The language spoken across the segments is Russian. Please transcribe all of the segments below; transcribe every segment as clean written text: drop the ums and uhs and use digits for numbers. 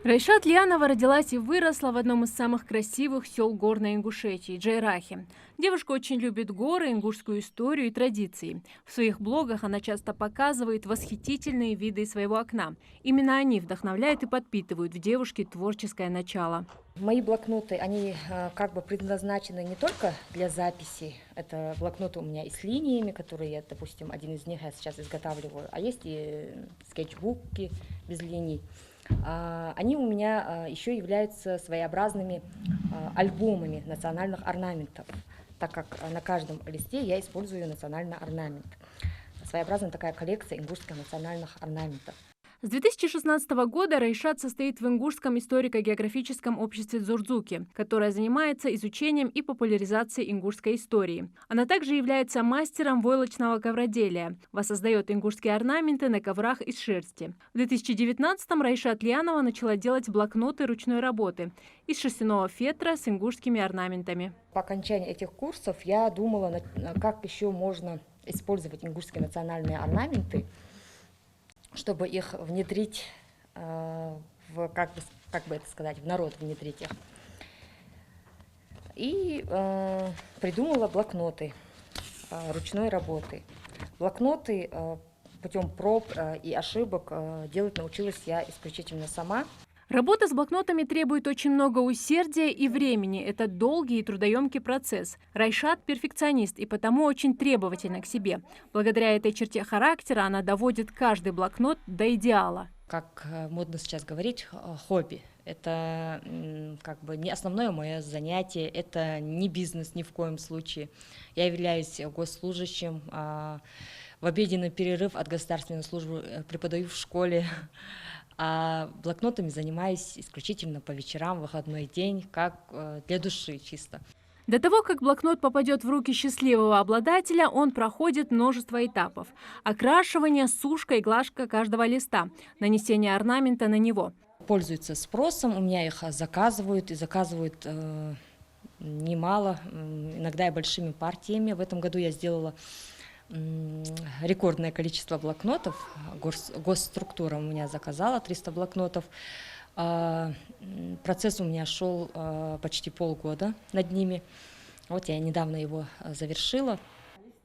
Райшат Лианова родилась и выросла в одном из самых красивых сел Горной Ингушетии – Джайрахе. Девушка очень любит горы, ингушскую историю и традиции. В своих блогах она часто показывает восхитительные виды из своего окна. Именно они вдохновляют и подпитывают в девушке творческое начало. Мои блокноты, они как бы предназначены не только для записи. Это блокноты у меня и с линиями, которые я, допустим, один из них я сейчас изготавливаю, а есть и скетчбуки без линий. Они у меня еще являются своеобразными альбомами национальных орнаментов, так как на каждом листе я использую национальный орнамент. Своеобразная такая коллекция ингушских национальных орнаментов. С 2016 года Райшат состоит в Ингушском историко-географическом обществе Дзурдзуки, которое занимается изучением и популяризацией ингушской истории. Она также является мастером войлочного ковроделия, воссоздает ингушские орнаменты на коврах из шерсти. В 2019-м Райшат Лианова начала делать блокноты ручной работы из шерстяного фетра с ингушскими орнаментами. По окончании этих курсов я думала, как еще можно использовать ингушские национальные орнаменты, чтобы их внедрить как бы это сказать, в народ внедрить их. И придумала блокноты ручной работы. Блокноты путем проб и ошибок делать научилась я исключительно сама. Работа с блокнотами требует очень много усердия и времени. Это долгий и трудоемкий процесс. Райшат – перфекционист и потому очень требовательна к себе. Благодаря этой черте характера она доводит каждый блокнот до идеала. Как модно сейчас говорить, хобби. Это как бы не основное мое занятие, это не бизнес ни в коем случае. Я являюсь госслужащим, в обеденный перерыв от государственной службы преподаю в школе. А блокнотами занимаюсь исключительно по вечерам, в выходной день, как для души чисто. До того, как блокнот попадет в руки счастливого обладателя, он проходит множество этапов. Окрашивание, сушка и глажка каждого листа, нанесение орнамента на него. Пользуются спросом, у меня их заказывают, и заказывают немало, иногда и большими партиями. В этом году я сделала рекордное количество блокнотов. Госструктура у меня заказала 300 блокнотов. Процесс у меня шел почти полгода над ними. Вот я недавно его завершила.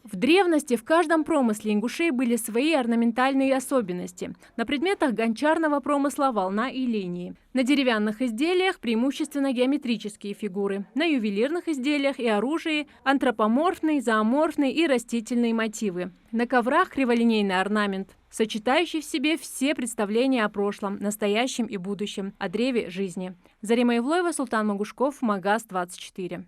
В древности в каждом промысле ингушей были свои орнаментальные особенности. На предметах гончарного промысла волна и линии. На деревянных изделиях преимущественно геометрические фигуры. На ювелирных изделиях и оружии антропоморфные, зооморфные и растительные мотивы. На коврах криволинейный орнамент, сочетающий в себе все представления о прошлом, настоящем и будущем, о древе жизни. Зарима Ивлоева, Султан Магушков, Магаз 24.